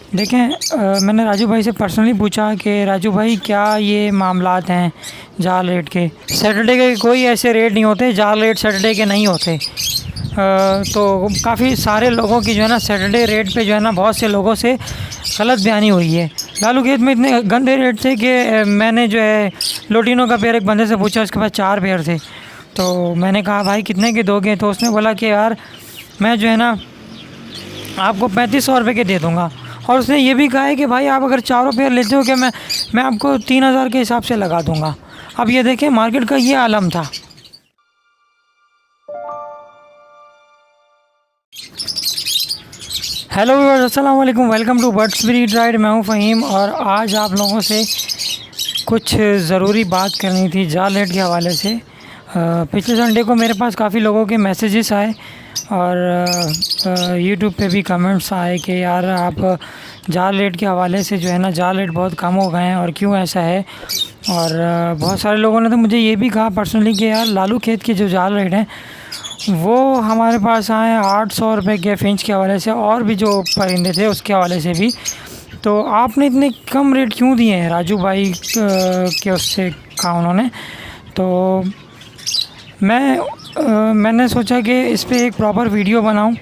देखें, मैंने राजू भाई से पर्सनली पूछा कि राजू भाई क्या ये मामलात हैं जाल रेट के। सैटरडे के कोई ऐसे रेट नहीं होते, जाल रेट सैटरडे के नहीं होते। तो काफ़ी सारे लोगों की जो है ना सैटरडे रेट पे जो है ना बहुत से लोगों से गलत बयानी हुई है। लालू खेत में इतने गंदे रेट थे कि मैंने जो है लोटिनों का पेयर एक बंदे से पूछा, उसके पास 4 पेयर थे। तो मैंने कहा भाई कितने के दोगे, तो उसने बोला कि यार मैं जो है ना आपको 3500 रुपये के दे दूँगा। और उसने ये भी कहा है कि भाई आप अगर चारों पेयर लेते हो कि मैं आपको 3000 के हिसाब से लगा दूँगा। अब ये देखें मार्केट का ये आलम था। हेलो व्यूअर्स, अस्सलाम वालेकुम, welcome to birds breed ride. मैं हूं फ़हीम और आज आप लोगों से कुछ ज़रूरी बात करनी थी जाल रेट के हवाले से। पिछले संडे को मेरे पास काफ़ी लोगों के मैसेजेस आए और यूट्यूब पे भी कमेंट्स आए कि यार आप जाल रेट के हवाले से जो है ना जाल रेट बहुत कम हो गए हैं और क्यों ऐसा है। और बहुत सारे लोगों ने तो मुझे ये भी कहा पर्सनली कि यार लालू खेत के जो जाल रेट हैं वो हमारे पास आए 800 रुपये के फिंच के हवाले से, और भी जो परिंदे थे उसके हवाले से भी। तो आपने इतने कम रेट क्यों दिए हैं राजू भाई के उससे कहा उन्होंने। तो मैंने सोचा कि इस पे एक प्रॉपर वीडियो बनाऊं।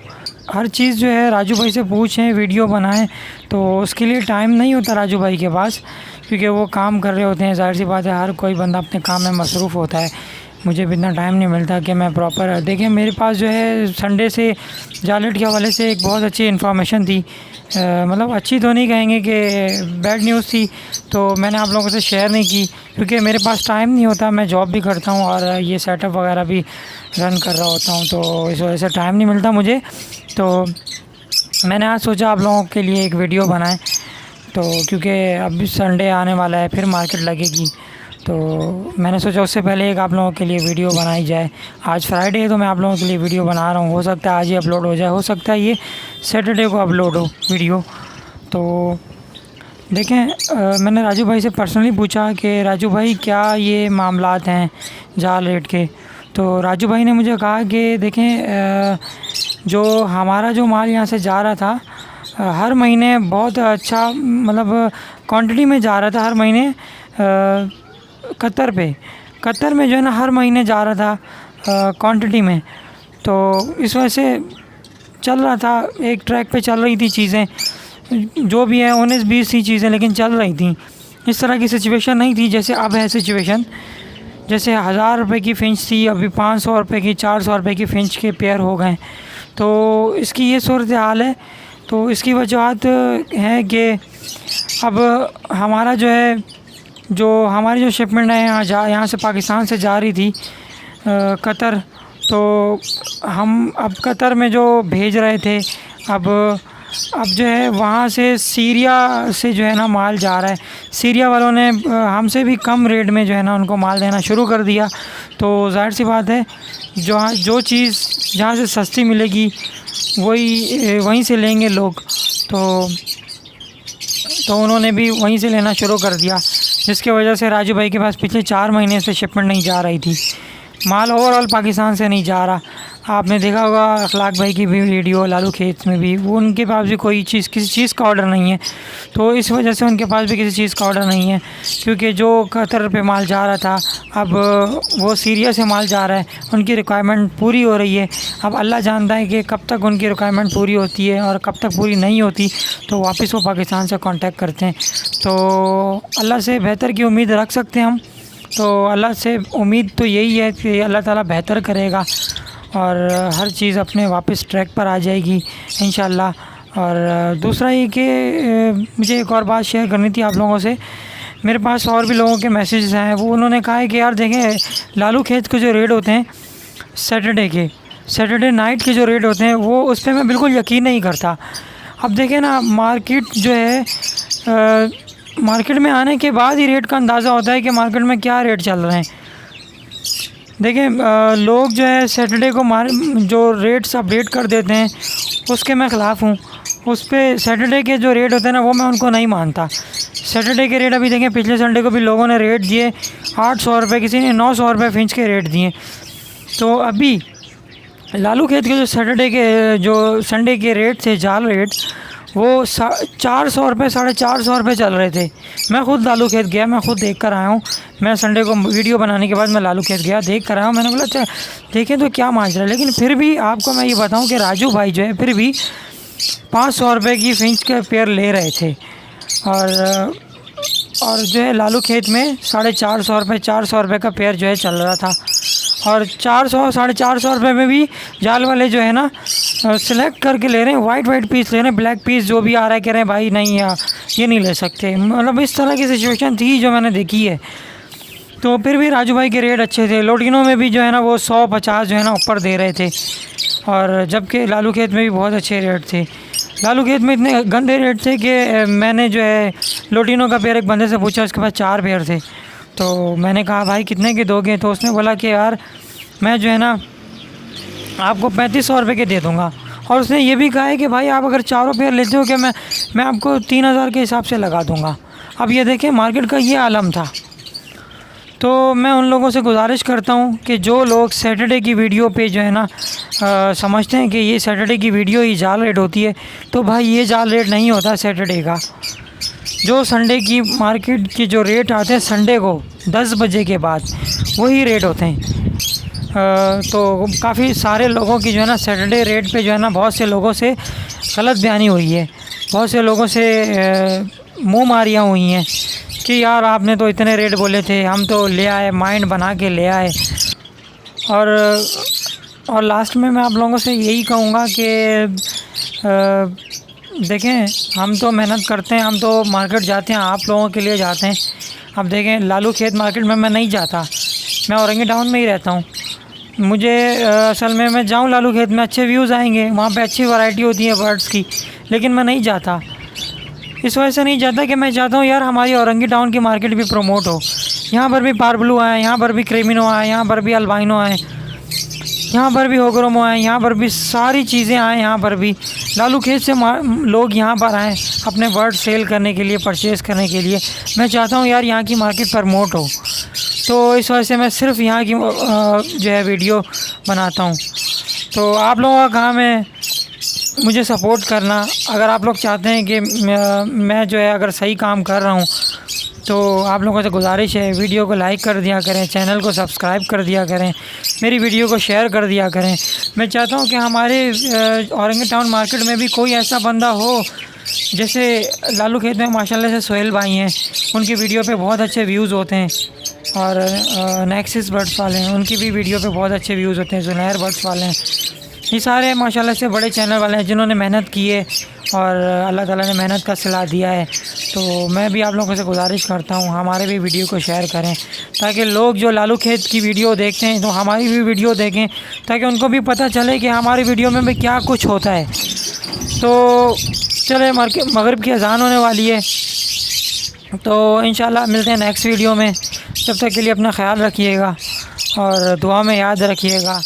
हर चीज़ जो है राजू भाई से पूछें, वीडियो बनाएं, तो उसके लिए टाइम नहीं होता राजू भाई के पास, क्योंकि वो काम कर रहे होते हैं। ज़ाहिर सी बात है हर कोई बंदा अपने काम में मसरूफ़ होता है। मुझे भी इतना टाइम नहीं मिलता कि मैं प्रॉपर देखिए। मेरे पास जो है संडे से जाल रेट के हवाले से एक बहुत अच्छी इन्फॉर्मेशन थी। मतलब अच्छी तो नहीं कहेंगे कि बैड न्यूज़ थी, तो मैंने आप लोगों से शेयर नहीं की क्योंकि मेरे पास टाइम नहीं होता। मैं जॉब भी करता हूँ और ये सेटअप वगैरह भी रन कर रहा होता हूँ, तो इस वजह से टाइम नहीं मिलता मुझे। तो मैंने आज सोचा आप लोगों के लिए एक वीडियो बनाएं, तो क्योंकि अभी संडे आने वाला है, फिर मार्केट लगेगी, तो मैंने सोचा उससे पहले एक आप लोगों के लिए वीडियो बनाई जाए। आज फ्राइडे है तो मैं आप लोगों के लिए वीडियो बना रहा हूँ। हो सकता है आज ही अपलोड हो जाए, हो सकता है ये सैटरडे को अपलोड हो वीडियो। तो देखें, मैंने राजू भाई से पर्सनली पूछा कि राजू भाई क्या ये मामलात हैं जाल रेट के। तो राजू भाई ने मुझे कहा कि देखें, जो हमारा जो माल यहाँ से जा रहा था हर महीने बहुत अच्छा मतलब क्वांटिटी में जा रहा था। हर महीने कतर में जो है ना हर महीने जा रहा था क्वांटिटी में। तो इस वजह से चल रहा था, एक ट्रैक पे चल रही थी चीज़ें, जो भी है 19-20 थी चीज़ें, लेकिन चल रही थी। इस तरह की सिचुएशन नहीं थी जैसे अब है सिचुएशन। जैसे 1000 रुपये की फिंच थी, अभी 500 रुपये की, 400 रुपये की फिंच के पेयर हो गए। तो इसकी ये सूरत हाल है। तो इसकी वजूहत है कि अब हमारा जो है हमारी जो शिपमेंट है यहाँ से पाकिस्तान से जा रही थी कतर, तो हम अब कतर में जो भेज रहे थे, अब जो है वहाँ से सीरिया से जो है ना माल जा रहा है। सीरिया वालों ने हमसे भी कम रेट में जो है ना उनको माल देना शुरू कर दिया। तो जाहिर सी बात है जो चीज़ जहाँ से सस्ती मिलेगी वहीं से लेंगे लोग। तो उन्होंने भी वहीं से लेना शुरू कर दिया, जिसकी वजह से राजू भाई के पास पिछले 4 महीने से शिपमेंट नहीं जा रही थी। माल ओवरऑल पाकिस्तान से नहीं जा रहा। आपने देखा होगा अखलाक भाई की भी वीडियो, लालू खेत में भी, वो उनके पास भी कोई चीज़ किसी चीज़ का ऑर्डर नहीं है। तो इस वजह से उनके पास भी किसी चीज़ का ऑर्डर नहीं है, क्योंकि जो कतर पे माल जा रहा था अब वो सीरिया से माल जा रहा है। उनकी रिक्वायरमेंट पूरी हो रही है। अब अल्लाह जानता है कि कब तक उनकी रिक्वायरमेंट पूरी होती है, और कब तक पूरी नहीं होती तो वापस वो पाकिस्तान से कॉन्टेक्ट करते हैं। तो अल्लाह से बेहतर की उम्मीद रख सकते हैं हम। तो अल्लाह से उम्मीद तो यही है कि अल्लाह ताला बेहतर करेगा और हर चीज़ अपने वापस ट्रैक पर आ जाएगी इंशाअल्लाह। और दूसरा ये कि मुझे एक और बात शेयर करनी थी आप लोगों से। मेरे पास और भी लोगों के मैसेजेस हैं, वो उन्होंने कहा है कि यार देखें लालू खेत के जो रेट होते हैं सैटरडे नाइट के जो रेट होते हैं वो उस पर मैं बिल्कुल यकीन नहीं करता। अब देखें ना, मार्केट जो है मार्केट में आने के बाद ही रेट का अंदाज़ा होता है कि मार्केट में क्या रेट चल रहे हैं। देखिए, लोग जो है सैटरडे को जो रेट्स अपडेट कर देते हैं उसके मैं ख़िलाफ़ हूँ। उस पर सैटरडे के जो रेट होते हैं ना वो मैं उनको नहीं मानता। सैटरडे के रेट अभी देखें, पिछले संडे को भी लोगों ने रेट दिए 800 रुपये, किसी ने 900 रुपये फिंच के रेट दिए। तो अभी लालू खेत के जो संडे के रेट थे जाल रेट, वो 400 रुपये 450 रुपये चल रहे थे। मैं ख़ुद लालू खेत गया, मैं ख़ुद देख कर आया हूँ। मैं संडे को वीडियो बनाने के बाद मैं लालू खेत गया, देख कर आया हूँ। मैंने बोला अच्छा देखें तो क्या माजरा है। लेकिन फिर भी आपको मैं ये बताऊँ कि राजू भाई जो है फिर भी 500 रुपये की फिंच के पेयर ले रहे थे। और जो है लालू खेत में 450 रुपये 400 रुपये का पेयर जो है चल रहा था। और 400 450 रुपये में भी जाल वाले जो है ना सिलेक्ट करके ले रहे हैं, वाइट पीस ले रहे हैं, ब्लैक पीस जो भी आ रहा है कह रहे हैं भाई नहीं यार ये नहीं ले सकते। मतलब इस तरह की सिचुएशन थी जो मैंने देखी है। तो फिर भी राजू भाई के रेट अच्छे थे। लोटिनों में भी जो है ना वो 100-50 जो है ना ऊपर दे रहे थे। और जबकि लालू खेत में भी बहुत अच्छे रेट थे। लालू खेत में इतने गंदे रेट थे कि मैंने जो है लोटिनों का पेयर एक बंदे से पूछा, उसके पास 4 पेयर थे। तो मैंने कहा भाई कितने के दोगे? तो उसने बोला कि यार मैं जो है ना आपको 3500 रुपये के दे दूँगा। और उसने ये भी कहा है कि भाई आप अगर चारों पेयर लेते हो कि मैं आपको 3000 के हिसाब से लगा दूँगा। अब ये देखें मार्केट का ये आलम था। तो मैं उन लोगों से गुजारिश करता हूँ कि जो लोग सैटरडे की वीडियो पे जो है ना समझते हैं कि ये सैटरडे की वीडियो ही जाल रेट होती है, तो भाई ये जाल रेट नहीं होता सैटरडे का। जो संडे की मार्केट के जो रेट आते हैं संडे को 10 बजे के बाद वही रेट होते हैं। तो काफ़ी सारे लोगों की जो है ना सैटरडे रेट पे जो है ना बहुत से लोगों से गलत बयानी हुई है, बहुत से लोगों से मुँह मारियाँ हुई हैं कि यार आपने तो इतने रेट बोले थे, हम तो ले आए, माइंड बना के ले आए। और लास्ट में मैं आप लोगों से यही कहूँगा कि देखें हम तो मेहनत करते हैं, हम तो मार्केट जाते हैं, आप लोगों के लिए जाते हैं। अब देखें लालू खेत मार्केट में मैं नहीं जाता, मैं औरंगी टाउन में ही रहता हूँ। मुझे असल में मैं जाऊँ लालू खेत में अच्छे व्यूज़ आएंगे, वहाँ पे अच्छी वैरायटी होती है बर्ड्स की, लेकिन मैं नहीं जाता। इस वजह से नहीं जाता कि मैं चाहता हूँ यार हमारी औरंगी टाउन की मार्केट भी प्रमोट हो। यहाँ पर भी पारब्लू आए, यहाँ पर भी क्रेमिनो आए, यहाँ पर भी अल्बाइनो आए, यहाँ पर भी होगरोमो आए, यहाँ पर भी सारी चीज़ें आए। यहाँ पर भी लालू खेत से लोग यहाँ पर आए अपने बर्ड सेल करने के लिए, परचेज़ करने के लिए। मैं चाहता हूँ यार यहाँ की मार्केट प्रमोट हो, तो इस वजह से मैं सिर्फ यहाँ की जो है वीडियो बनाता हूँ। तो आप लोगों का काम है मुझे सपोर्ट करना। अगर आप लोग चाहते हैं कि मैं जो है अगर सही काम कर रहा हूँ तो आप लोगों से गुजारिश है वीडियो को लाइक कर दिया करें, चैनल को सब्सक्राइब कर दिया करें, मेरी वीडियो को शेयर कर दिया करें। मैं चाहता हूँ कि हमारे औरंगी टाउन मार्केट में भी कोई ऐसा बंदा हो, जैसे लालू खेत में माशाल्लाह से सोहेल भाई हैं, उनकी वीडियो पे बहुत अच्छे व्यूज़ होते हैं। और नेक्सिस बर्ड्स वाले हैं, उनकी भी वीडियो पे बहुत अच्छे व्यूज़ होते हैं। जुनैर बर्ड्स वाले हैं, ये सारे माशाल्लाह से बड़े चैनल वाले हैं जिन्होंने मेहनत की है और अल्लाह ताला ने मेहनत का सिला दिया है। तो मैं भी आप लोगों से गुजारिश करता हूँ हमारे भी वीडियो को शेयर करें, ताकि लोग जो लालू खेत की वीडियो देखते हैं तो हमारी भी वीडियो देखें, ताकि उनको भी पता चले कि हमारी वीडियो में भी क्या कुछ होता है। तो चले मगरिब की अज़ान होने वाली है, तो इंशाल्लाह मिलते हैं नेक्स्ट वीडियो में। तब तक के लिए अपना ख्याल रखिएगा और दुआ में याद रखिएगा।